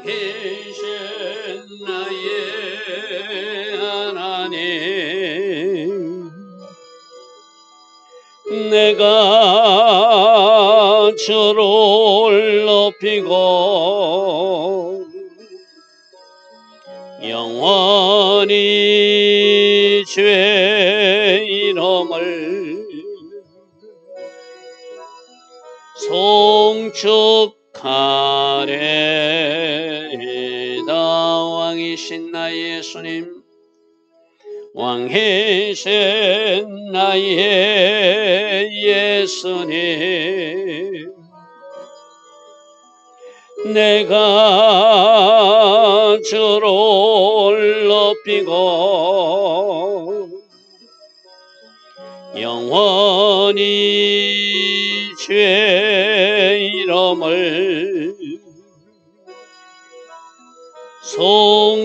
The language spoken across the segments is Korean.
왕이신 나의 하나님, 내가 주를 높이고 영원히 주의 이름을 송축하리이다. 왕이신 나의 예수님, 왕이신 나의 예수님, 내가 주를 높이고 영원히 주의 이름을 송축하리이다.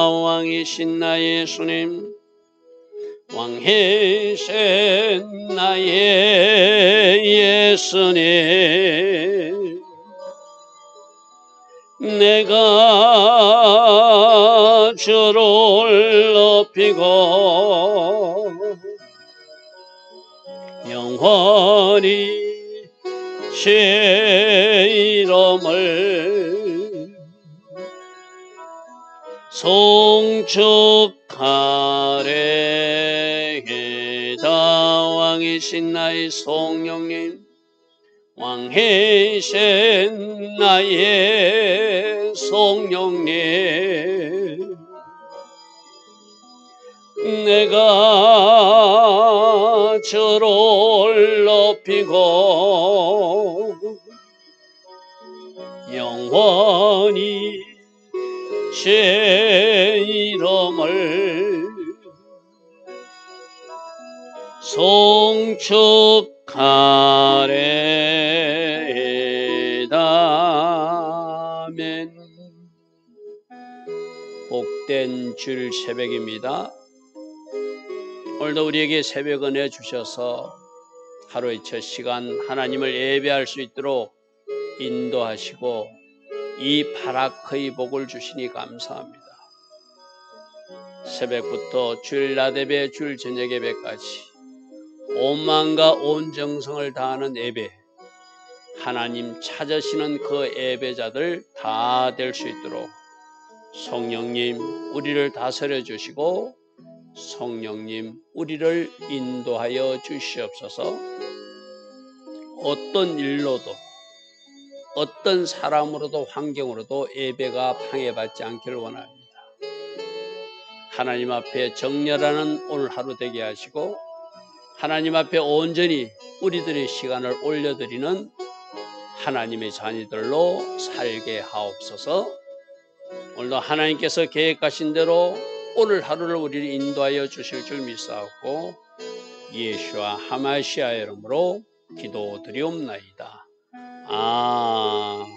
왕이신 나의 예수님, 왕이신 나의 예수님, 내가 주를 높이고 영원히 주의 이름을 송축하리이다. 왕이신 나의 성령님, 왕이신 나의 성령님, 내가 주를 높이고 영원히 주의 이름을 송축하리이다. 아멘. 복된 주일 새벽입니다. 오늘도 우리에게 새벽 은혜 주셔서 하루의 첫 시간 하나님을 예배할 수 있도록 인도하시고 이 파라크의 복을 주시니 감사합니다. 새벽부터 주일 낮 예배, 주일 저녁 예배까지 온 마음과 온 정성을 다하는 예배, 하나님 찾으시는 그 예배자들 다 될 수 있도록 성령님 우리를 다스려 주시고 성령님 우리를 인도하여 주시옵소서. 어떤 일로도 어떤 사람으로도 환경으로도 예배가 방해받지 않기를 원합니다. 하나님 앞에 정결하는 오늘 하루 되게 하시고 하나님 앞에 온전히 우리들의 시간을 올려드리는 하나님의 자녀들로 살게 하옵소서. 오늘도 하나님께서 계획하신 대로 오늘 하루를 우리를 인도하여 주실 줄 믿사옵고 예수와 하마시아의 이름으로 기도드리옵나이다. 아멘.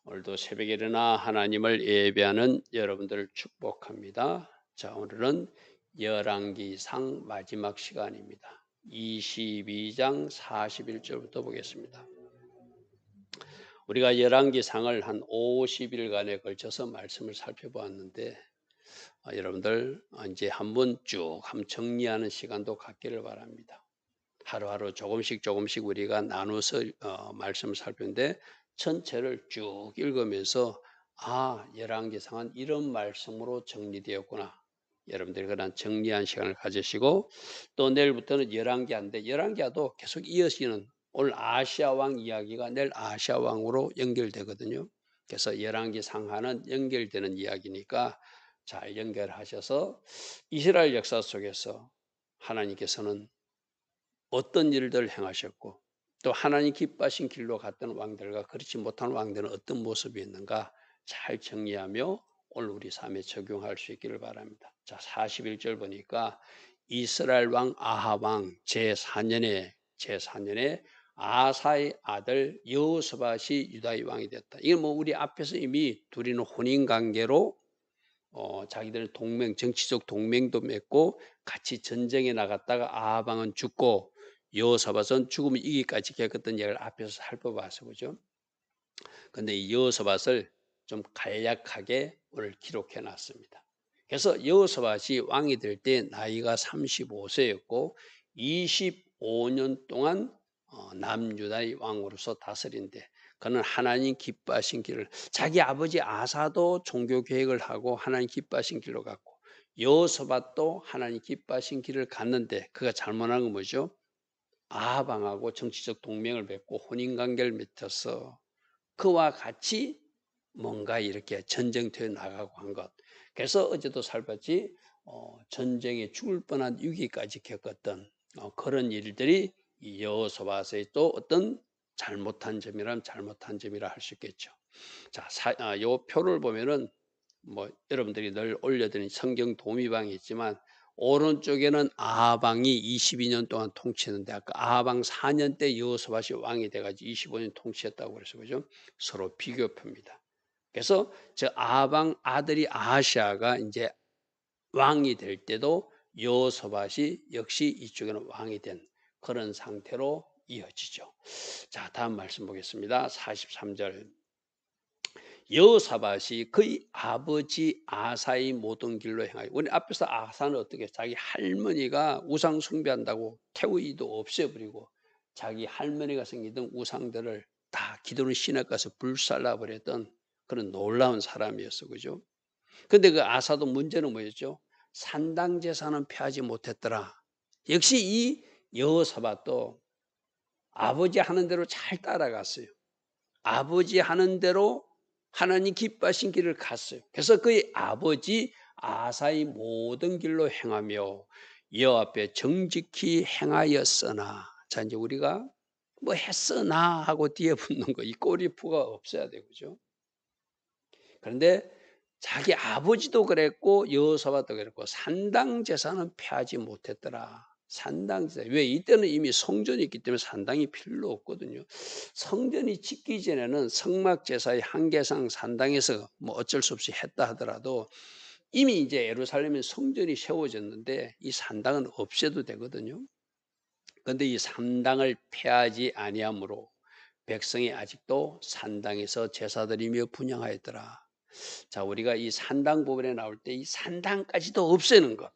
오늘도 새벽에 일어나 하나님을 예배하는 여러분들을 축복합니다. 자, 오늘은 열왕기상 마지막 시간입니다. 22장 41절부터 보겠습니다. 우리가 열왕기상을 한 50일간에 걸쳐서 말씀을 살펴보았는데 여러분들 이제 한번 쭉 정리하는 시간도 갖기를 바랍니다. 하루하루 조금씩 우리가 나눠서 말씀을 살펴보는데 전체를 쭉 읽으면서 열왕기상은 이런 말씀으로 정리되었구나. 여러분들이 그런 정리한 시간을 가지시고 또 내일부터는 열왕기하인데 열왕기하도 계속 이어지는 오늘 아시아 왕 이야기가 내일 아시아 왕으로 연결되거든요. 그래서 열왕기상하는 연결되는 이야기니까 잘 연결하셔서 이스라엘 역사 속에서 하나님께서는 어떤 일들을 행하셨고 또 하나님 기뻐하신 길로 갔던 왕들과 그렇지 못한 왕들은 어떤 모습이었는가 잘 정리하며 오늘 우리 삶에 적용할 수 있기를 바랍니다. 자, 41절 보니까 이스라엘 왕 아합 왕 제4년에 아사의 아들 여호사밧이 유다의 왕이 됐다. 이게 우리 앞에서 이미 둘이는 혼인 관계로 자기들은 정치적 동맹도 맺고 같이 전쟁에 나갔다가 아방은 죽고 여호사밧은 죽음을 이기까지 겪었던 얘기를 앞에서 살펴봤어, 그죠? 근데 이 여호사밧을 좀 간략하게 오늘 기록해 놨습니다. 그래서 여호사밧이 왕이 될 때 나이가 35세였고 25년 동안 남유다의 왕으로서 다스린데, 그는 하나님 기뻐하신 길을, 자기 아버지 아사도 종교 계획을 하고 하나님 기뻐하신 길로 갔고 여호사밧도 하나님 기뻐하신 길을 갔는데, 그가 잘못한 건 뭐죠? 아합왕하고 정치적 동맹을 맺고 혼인관계를 맺어서 그와 같이 뭔가 이렇게 전쟁터에 나가고 한 것. 그래서 어제도 살폈지, 전쟁에 죽을 뻔한 위기까지 겪었던 그런 일들이 이 여호사밧의 또 어떤 잘못한 점이라면 잘못한 점이라 할 수 있겠죠. 자, 요 표를 보면은 뭐 여러분들이 늘 올려드린 성경 도미방이 있지만, 오른쪽에는 아하방이 22년 동안 통치했는데, 아까 아하방 4년 때 여호사밧이 왕이 돼가지고 25년 통치했다고 그래서, 그죠? 서로 비교표입니다. 그래서 저 아하방 아들이 아하시아가 이제 왕이 될 때도 여호사밧이 역시 이쪽에는 왕이 된 그런 상태로 이어지죠. 자, 다음 말씀 보겠습니다. 43절. 여호사밧이 그의 아버지 아사의 모든 길로 행하여, 우리 앞에서 아사는 어떻게 자기 할머니가 우상 숭배한다고 태우이도 없애버리고 자기 할머니가 생기던 우상들을 다 기도는 신에 가서 불살라 버렸던 그런 놀라운 사람이었어, 그죠? 근데 그 아사도 문제는 뭐였죠? 산당 제사는 폐하지 못했더라. 역시 이 여호사밧도 아버지 하는 대로 잘 따라갔어요. 아버지 하는 대로 하나님 기뻐하신 길을 갔어요. 그래서 그의 아버지 아사의 모든 길로 행하며 여호와 앞에 정직히 행하였으나, 자 이제 우리가 뭐 했으나 하고 뒤에 붙는 거, 이 꼬리표가 없어야 되죠. 그런데 자기 아버지도 그랬고 여호사밧도 그랬고 산당 제사는 폐하지 못했더라. 산당 제사, 왜? 이때는 이미 성전이 있기 때문에 산당이 필요 없거든요. 성전이 짓기 전에는 성막 제사의 한계상 산당에서 뭐 어쩔 수 없이 했다 하더라도 이미 이제 예루살렘에 성전이 세워졌는데 이 산당은 없애도 되거든요. 그런데 이 산당을 폐하지 아니하므로 백성이 아직도 산당에서 제사 드리며 분향하였더라. 자, 우리가 이 산당 부분에 나올 때 이 산당까지도 없애는 것,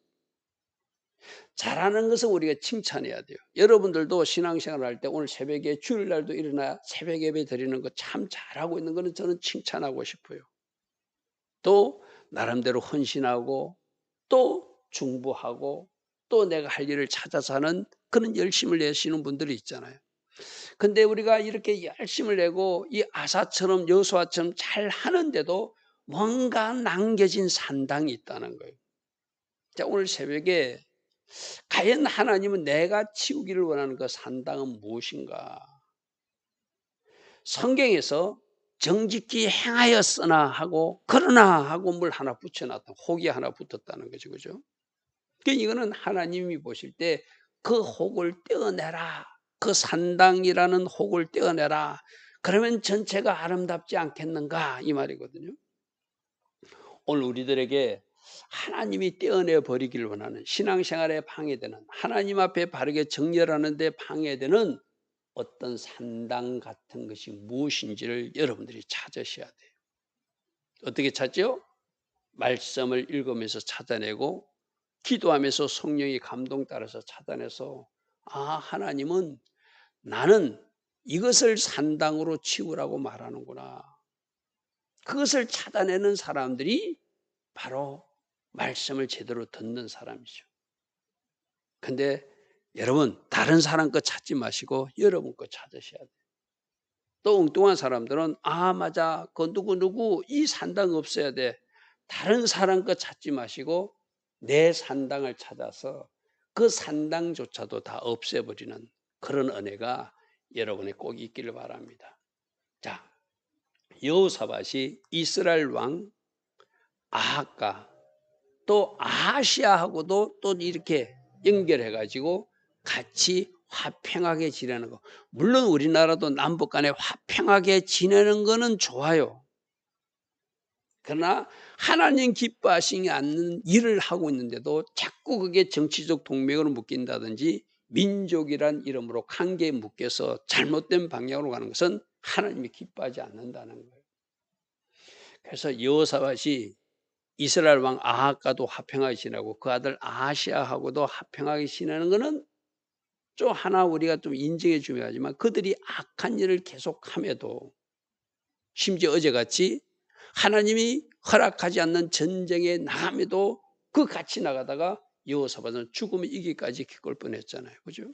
잘하는 것은 우리가 칭찬해야 돼요. 여러분들도 신앙생활을 할 때 오늘 새벽에 주일날도 일어나 새벽 예배 드리는 거 참 잘하고 있는 거는 저는 칭찬하고 싶어요. 또 나름대로 헌신하고 또 중보하고 또 내가 할 일을 찾아서 하는 그런 열심을 내시는 분들이 있잖아요. 근데 우리가 이렇게 열심을 내고 이 아사처럼 여호수아처럼 잘 하는데도 뭔가 남겨진 산당이 있다는 거예요. 자, 오늘 새벽에 과연 하나님은 내가 치우기를 원하는 그 산당은 무엇인가? 성경에서 정직히 행하였으나 하고 그러나 하고 뭘 하나 붙여놨다, 혹이 하나 붙었다는 거죠, 그죠? 그러니까 이거는 하나님이 보실 때 그 혹을 떼어내라, 그 산당이라는 혹을 떼어내라. 그러면 전체가 아름답지 않겠는가, 이 말이거든요. 오늘 우리들에게 하나님이 떼어내 버리기를 원하는, 신앙생활에 방해되는, 하나님 앞에 바르게 정렬하는 데 방해되는 어떤 산당 같은 것이 무엇인지를 여러분들이 찾으셔야 돼요. 어떻게 찾죠? 말씀을 읽으면서 찾아내고 기도하면서 성령의 감동 따라서 찾아내서, 아, 하나님은 나는 이것을 산당으로 치우라고 말하는구나. 그것을 찾아내는 사람들이 바로 말씀을 제대로 듣는 사람이죠. 근데 여러분, 다른 사람 거 찾지 마시고 여러분 거 찾으셔야 돼요. 또 엉뚱한 사람들은 아 맞아, 그 누구 이 산당 없어야 돼. 다른 사람 거 찾지 마시고 내 산당을 찾아서 그 산당조차도 다 없애버리는 그런 은혜가 여러분의 꼭 있기를 바랍니다. 자, 여호사밧이 이스라엘 왕 아합과 또 아시아하고도 또 이렇게 연결해가지고 같이 화평하게 지내는 거. 물론 우리나라도 남북 간에 화평하게 지내는 거는 좋아요. 그러나 하나님 기뻐하시지 않는 일을 하고 있는데도 자꾸 그게 정치적 동맹으로 묶인다든지 민족이란 이름으로 관계에 묶여서 잘못된 방향으로 가는 것은 하나님이 기뻐하지 않는다는 거예요. 그래서 여호사밧이 이스라엘 왕 아합과도 화평하게 지내고 그 아들 아하시아하고도 화평하게 지내는 것은 좀 하나 우리가 좀 인정해 주면 하지만 그들이 악한 일을 계속함에도 심지어 어제같이 하나님이 허락하지 않는 전쟁에 나감에도 그 같이 나가다가 여호사밧은 죽음을 이기까지 겪을 뻔했잖아요. 그죠?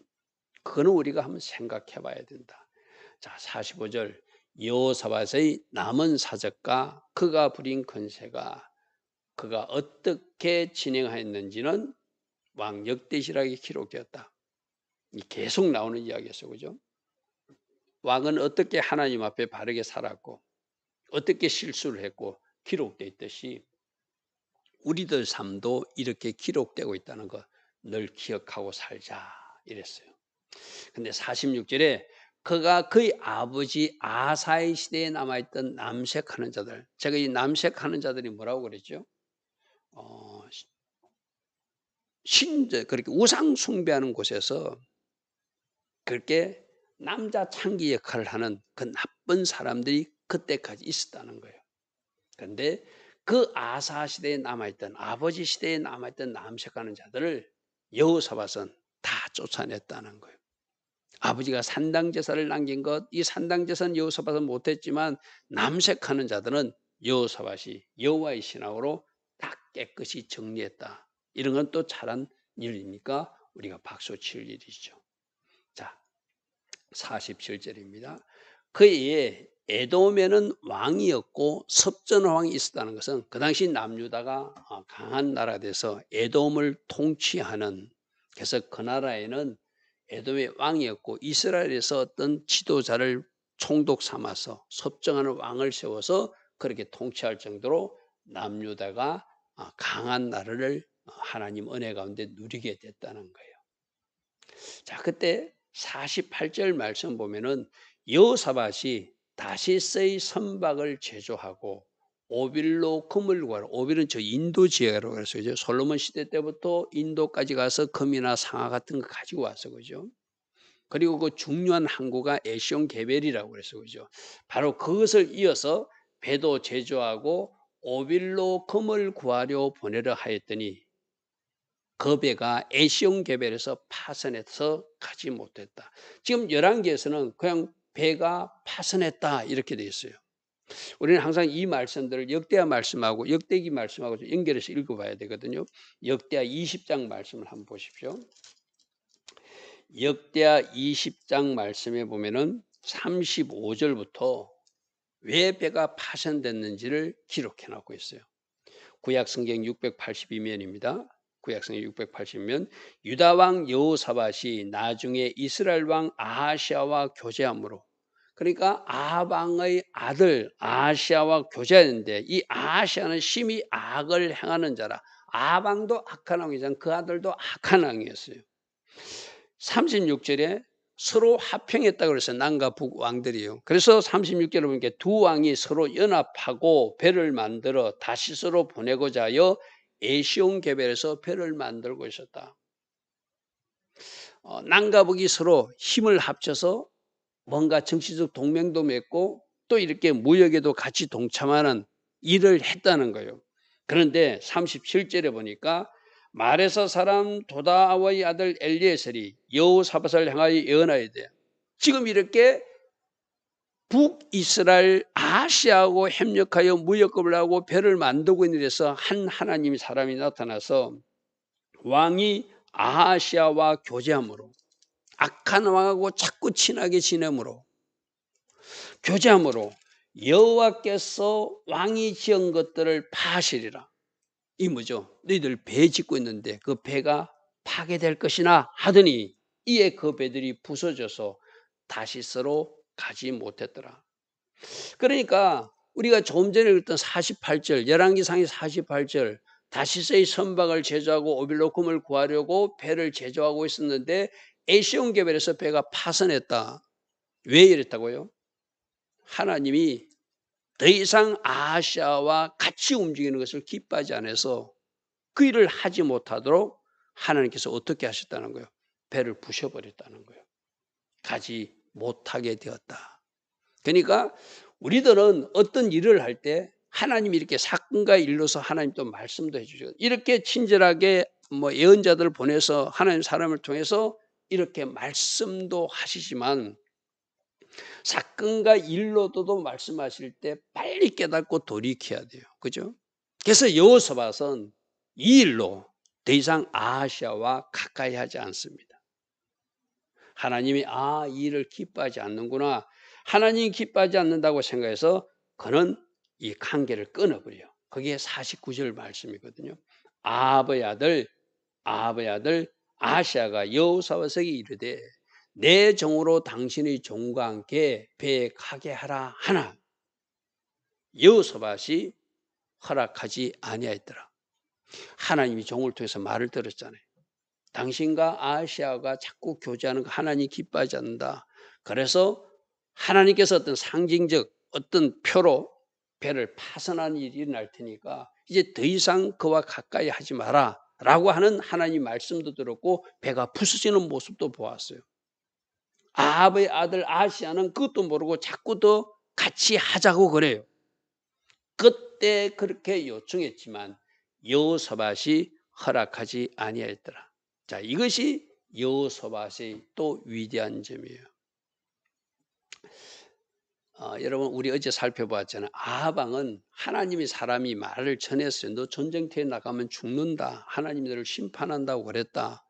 그거는 우리가 한번 생각해 봐야 된다. 자, 45절 여호사밧의 남은 사적과 그가 부린 권세가 그가 어떻게 진행하였는지는 왕 역대시락에 기록되었다. 계속 나오는 이야기였어요. 그죠? 왕은 어떻게 하나님 앞에 바르게 살았고 어떻게 실수를 했고 기록되어 있듯이 우리들 삶도 이렇게 기록되고 있다는 거 늘 기억하고 살자 이랬어요. 근데 46절에 그가 그의 아버지 아사의 시대에 남아있던 남색하는 자들, 제가 이 남색하는 자들이 뭐라고 그랬죠? 그렇게 우상 숭배하는 곳에서 그렇게 남자 창기 역할을 하는 그 나쁜 사람들이 그때까지 있었다는 거예요. 그런데 그 아사 시대에 남아있던 아버지 시대에 남아있던 남색하는 자들을 여호사밧은 다 쫓아냈다는 거예요. 아버지가 산당제사를 남긴 것, 이 산당제사는 여호사밧은 못했지만 남색하는 자들은 여호사밧이 여호와의 신앙으로 다 깨끗이 정리했다. 이런 건 또 잘한 일이니까 우리가 박수 칠 일이죠. 자, 47절입니다. 그의 에돔에는 왕이었고 섭전왕이 있었다는 것은 그 당시 남유다가 강한 나라가 돼서 에돔을 통치하는, 그래서 그 나라에는 에돔의 왕이었고 이스라엘에서 어떤 지도자를 총독 삼아서 섭정하는 왕을 세워서 그렇게 통치할 정도로 남유다가 강한 나라를 하나님 은혜 가운데 누리게 됐다는 거예요. 자, 그때 48절 말씀 보면은 여호사밧이 다시스의 선박을 제조하고 오빌로 금을 구하러, 오빌은 저 인도 지역이라고 해서 그죠? 솔로몬 시대 때부터 인도까지 가서 금이나 상아 같은 거 가지고 와서 그죠? 그리고 그 중요한 항구가 에시온 게벨이라고 그래서 그죠? 바로 그것을 이어서 배도 제조하고 오빌로 금을 구하려 보내려 하였더니 그 배가 에시온 게벨에서 파선해서 가지 못했다. 지금 열왕기에서는 그냥 배가 파선했다 이렇게 되어 있어요. 우리는 항상 이 말씀들을 역대하 말씀하고 역대기 말씀하고 연결해서 읽어봐야 되거든요. 역대하 20장 말씀을 한번 보십시오. 역대하 20장 말씀에 보면은 35절부터 왜 배가 파손됐는지를 기록해 놓고 있어요. 구약성경 682면입니다. 구약성경 680면 유다 왕 여호사밧이 나중에 이스라엘 왕 아하시아와 교제함으로, 그러니까 아합 왕의 아들 아하시아와 교제했는데 이 아하시아는 심히 악을 행하는 자라. 아합 왕도 악한 왕이잖아요. 그 아들도 악한 왕이었어요. 36절에 서로 화평했다고 그래서 남과 북 왕들이요. 그래서 36절에 보니까 두 왕이 서로 연합하고 배를 만들어 다시스로 보내고자 하여 에시온 게벨에서 배를 만들고 있었다. 남과 북이 서로 힘을 합쳐서 뭔가 정치적 동맹도 맺고 또 이렇게 무역에도 같이 동참하는 일을 했다는 거예요. 그런데 37절에 보니까 말에서 사람 도다와의 아들 엘리에셀이 여호사밧을 향하여 예언하여되, 지금 이렇게 북이스라엘 아시아하고 협력하여 무역업을 하고 배를 만들고 있는 데서 한 하나님의 사람이 나타나서 왕이 아하시아와 교제함으로, 악한 왕하고 자꾸 친하게 지내므로, 교제함으로 여호와께서 왕이 지은 것들을 파하시리라. 이 뭐죠? 너희들 배 짓고 있는데 그 배가 파괴될 것이나 하더니 이에 그 배들이 부서져서 다시스로 가지 못했더라. 그러니까 우리가 조금 전에 읽었던 48절 열왕기상의 48절 다시스의 선박을 제조하고 오빌로금을 구하려고 배를 제조하고 있었는데 에시온 게벨에서 배가 파선했다. 왜 이랬다고요? 하나님이 더 이상 아하시아와 같이 움직이는 것을 기뻐하지 않아서 그 일을 하지 못하도록 하나님께서 어떻게 하셨다는 거예요? 배를 부셔버렸다는 거예요. 가지 못하게 되었다. 그러니까 우리들은 어떤 일을 할 때 하나님이 이렇게 사건과 일로서 하나님 또 말씀도 해주시고 이렇게 친절하게 예언자들을 보내서 하나님 사람을 통해서 이렇게 말씀도 하시지만 사건과 일로도 말씀하실 때 빨리 깨닫고 돌이켜야 돼요. 그죠? 그래서 여호사밧은 이 일로 더 이상 아하시아와 가까이 하지 않습니다. 하나님이 이 일을 기뻐하지 않는구나. 하나님이 기뻐하지 않는다고 생각해서 그는 이 관계를 끊어버려요. 그게 49절 말씀이거든요. 아합의 아들 아하시아가 여호사밧에게 이르되 내 종으로 당신의 종과 함께 배에 가게 하라 하나 여호사밧이 허락하지 아니하였더라. 하나님이 종을 통해서 말을 들었잖아요. 당신과 아하시아가 자꾸 교제하는 거 하나님 기뻐하지 않는다. 그래서 하나님께서 어떤 상징적 어떤 표로 배를 파손하는 일이 일어날 테니까 이제 더 이상 그와 가까이 하지 마라 라고 하는 하나님 말씀도 들었고 배가 부서지는 모습도 보았어요. 아합의 아들 아하시아는 그것도 모르고 자꾸 더 같이 하자고 그래요. 그때 그렇게 요청했지만 여호사밧이 허락하지 아니하였더라. 자, 이것이 여호사밧의 또 위대한 점이에요. 여러분 우리 어제 살펴보았잖아요. 아합 왕은 하나님이 사람이 말을 전했어요. 너 전쟁터에 나가면 죽는다. 하나님이 너를 심판한다고 그랬다.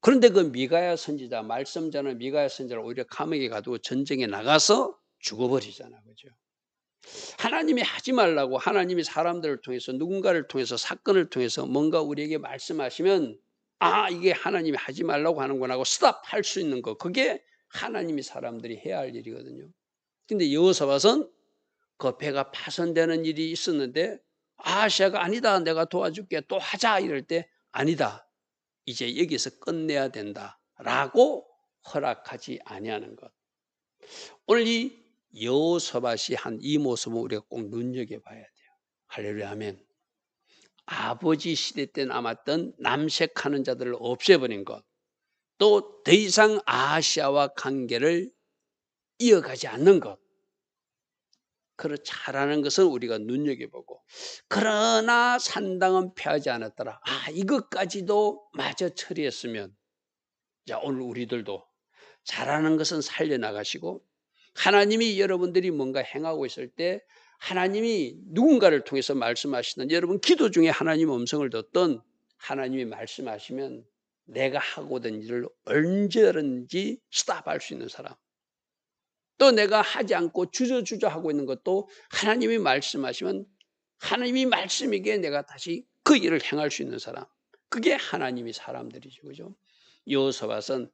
그런데 그 미가야 선지자, 말씀자는 미가야 선지자를 오히려 감옥에 가두고 전쟁에 나가서 죽어버리잖아. 그죠? 하나님이 하지 말라고 하나님이 사람들을 통해서 누군가를 통해서 사건을 통해서 뭔가 우리에게 말씀하시면 이게 하나님이 하지 말라고 하는구나 하고 스탑할 수 있는 거 그게 하나님이 사람들이 해야 할 일이거든요. 근데 여호사밧은 그 배가 파손되는 일이 있었는데 아하시아가 아니다 내가 도와줄게 또 하자 이럴 때 아니다 이제 여기서 끝내야 된다라고 허락하지 아니하는 것. 오늘 이 여호사밧이 한 이 모습은 우리가 꼭 눈여겨봐야 돼요. 할렐루야 아멘. 아버지 시대 때 남았던 남색하는 자들을 없애버린 것, 또 더 이상 아하시아와 관계를 이어가지 않는 것, 그렇게 잘하는 것은 우리가 눈여겨보고 그러나 산당은 패하지 않았더라. 이것까지도 마저 처리했으면 자 오늘 우리들도 잘하는 것은 살려나가시고 하나님이 여러분들이 뭔가 행하고 있을 때 하나님이 누군가를 통해서 말씀하시는 여러분 기도 중에 하나님 음성을 듣던 하나님이 말씀하시면 내가 하고 있는 일을 언제든지 스탑할 수 있는 사람, 또 내가 하지 않고 주저주저 하고 있는 것도 하나님이 말씀하시면 하나님이 말씀이기에 내가 다시 그 일을 행할 수 있는 사람, 그게 하나님이 사람들이죠. 그죠? 여호사밧은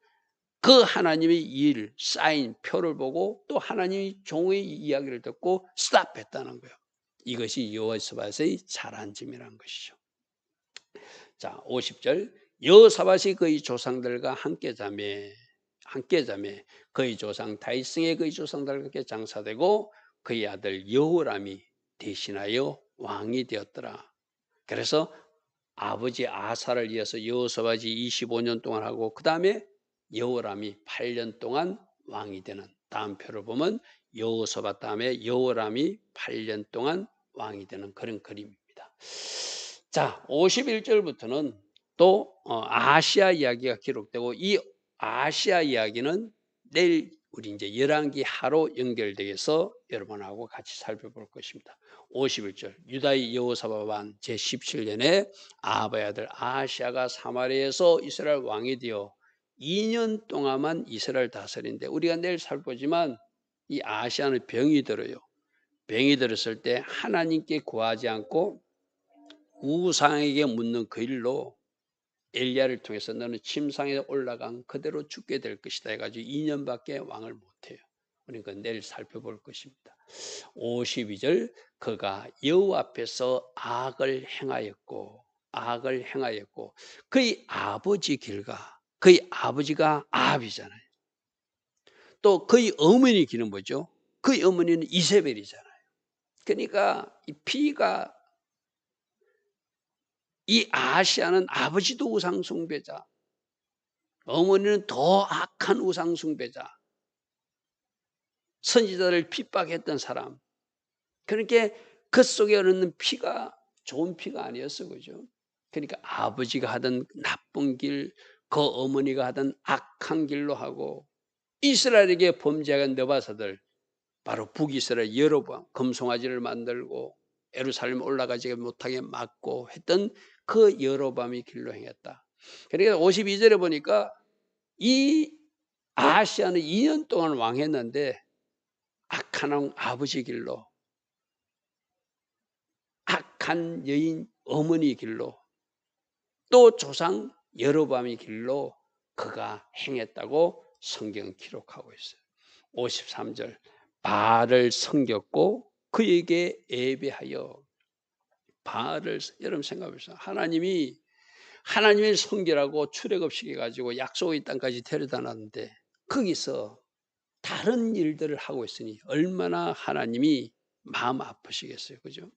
그 하나님의 일, 사인, 표를 보고 또 하나님이 종의 이야기를 듣고 스탑했다는 거예요. 이것이 여호사밧의 잘한 점이라는 것이죠. 자, 50절. 여호사밧이 그의 조상들과 함께 자매 그의 조상 다윗성의 그의 조상들과 함께 장사되고 그의 아들 여호람이 대신하여 왕이 되었더라. 그래서 아버지 아사를 이어서 여호사밧이 25년 동안 하고 그 다음에 여호람이 8년 동안 왕이 되는, 다음 표를 보면 여호사밧 다음에 여호람이 8년 동안 왕이 되는 그런 그림입니다. 자, 51절부터는 또 아시아 이야기가 기록되고 이 아시아 이야기는 내일 우리 이제 열왕기 하로 연결되어서 여러분하고 같이 살펴볼 것입니다. 51절 유다의 여호사밧 왕 제17년에 아합의 아들 아하시아가 사마리아에서 이스라엘 왕이 되어 2년 동안만 이스라엘 다스리는데 우리가 내일 살펴보지만 이 아하시아는 병이 들어요. 병이 들었을 때 하나님께 구하지 않고 우상에게 묻는 그 일로 엘리야를 통해서 너는 침상에 올라간 그대로 죽게 될 것이다 해가지고 2년밖에 왕을 못해요. 그러니까 내일 살펴볼 것입니다. 52절 그가 여호와 앞에서 악을 행하였고 그의 아버지 길과 그의 아버지가 아합이잖아요. 또 그의 어머니 길은 뭐죠? 그의 어머니는 이세벨이잖아요. 그러니까 이 피가, 이 아시아는 아버지도 우상 숭배자, 어머니는 더 악한 우상 숭배자, 선지자를 핍박했던 사람. 그러니까 그 속에 흐르는 피가 좋은 피가 아니었어, 그죠? 그러니까 아버지가 하던 나쁜 길, 그 어머니가 하던 악한 길로 하고, 이스라엘에게 범죄한 느바사들, 바로 북이스라엘 여로보암, 금송아지를 만들고 예루살렘 올라가지 못하게 막고 했던 그 여로보암의 길로 행했다. 그러니까 52절에 보니까 이 아시아는 2년 동안 왕했는데 악한 아버지 길로, 악한 여인 어머니 길로, 또 조상 여로보암의 길로 그가 행했다고 성경은 기록하고 있어요. 53절, 바알을 섬겼고 그에게 예배하여. 바알을, 여러분 생각해보세요. 하나님의 섬기라고 출애굽시켜 가지고 약속의 땅까지 데려다 놨는데 거기서 다른 일들을 하고 있으니 얼마나 하나님이 마음 아프시겠어요, 그죠?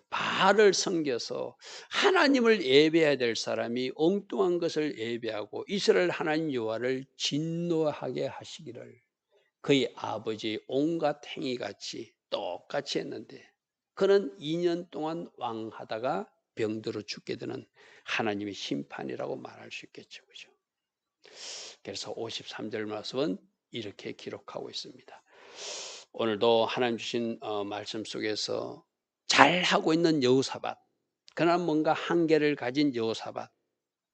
바알을 섬겨서 하나님을 예배해야 될 사람이 엉뚱한 것을 예배하고 이스라엘 하나님 여호와를 진노하게 하시기를 그의 아버지 온갖 행위같이 똑같이 했는데, 그는 2년 동안 왕하다가 병들어 죽게 되는 하나님의 심판이라고 말할 수 있겠죠, 그죠? 그래서 53절 말씀은 이렇게 기록하고 있습니다. 오늘도 하나님 주신 말씀 속에서 잘하고 있는 여호사밧, 그러나 뭔가 한계를 가진 여호사밧,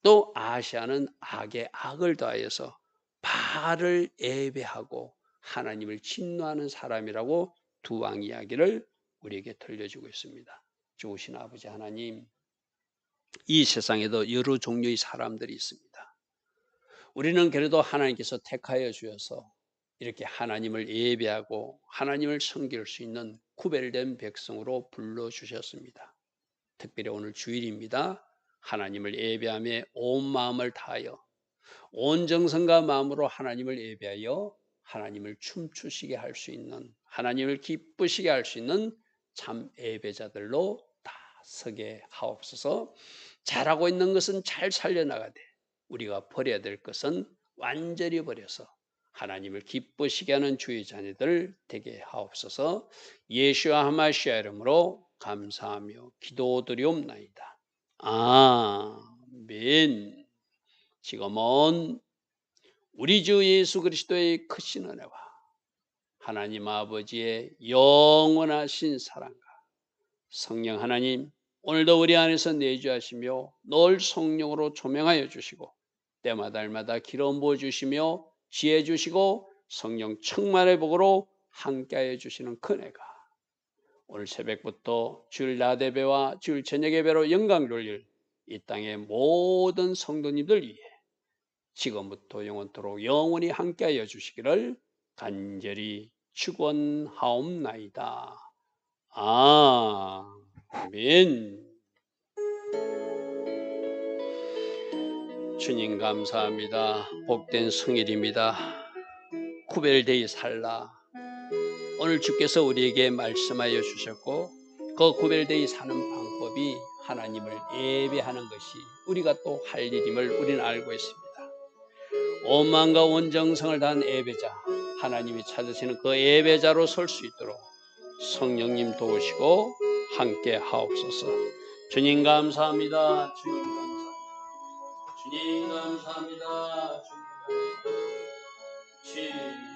또 아시아는 악에 악을 더하여서 바알을 예배하고 하나님을 진노하는 사람이라고 두 왕 이야기를 우리에게 들려주고 있습니다. 좋으신 아버지 하나님, 이 세상에도 여러 종류의 사람들이 있습니다. 우리는 그래도 하나님께서 택하여 주셔서 이렇게 하나님을 예배하고 하나님을 섬길 수 있는 구별된 백성으로 불러주셨습니다. 특별히 오늘 주일입니다. 하나님을 예배하며 온 마음을 다하여 온 정성과 마음으로 하나님을 예배하여 하나님을 춤추시게 할 수 있는, 하나님을 기쁘시게 할 수 있는 참 예배자들로 다 서게 하옵소서. 잘하고 있는 것은 잘 살려나가되 우리가 버려야 될 것은 완전히 버려서 하나님을 기쁘시게 하는 주의 자녀들 되게 하옵소서. 예수와 하마시아 이름으로 감사하며 기도드리옵나이다. 아멘. 지금은 우리 주 예수 그리스도의 크신 은혜와 하나님 아버지의 영원하신 사랑과 성령 하나님, 오늘도 우리 안에서 내주하시며 늘 성령으로 조명하여 주시고 때마다 날마다 기름 부어 주시며 지혜 주시고 성령 충만의 복으로 함께하여 주시는 그네가 오늘 새벽부터 주일 낮 예배와 주일 저녁 예배로 영광 돌릴 이 땅의 모든 성도님들 위해 지금부터 영원토록 영원히 함께하여 주시기를 간절히 축원하옵나이다. 아멘. 주님 감사합니다. 복된 성일입니다. 구별되이 살라. 오늘 주께서 우리에게 말씀하여 주셨고 그 구별되이 사는 방법이 하나님을 예배하는 것이 우리가 또 할 일임을 우리는 알고 있습니다. 온 마음과 온 정성을 다한 예배자, 하나님이 찾으시는 그 예배자로 설 수 있도록 성령님 도우시고 함께 하옵소서. 주님 감사합니다. 주님 감사합니다. 주님 감사합니다. 주님 감사합니다. 주님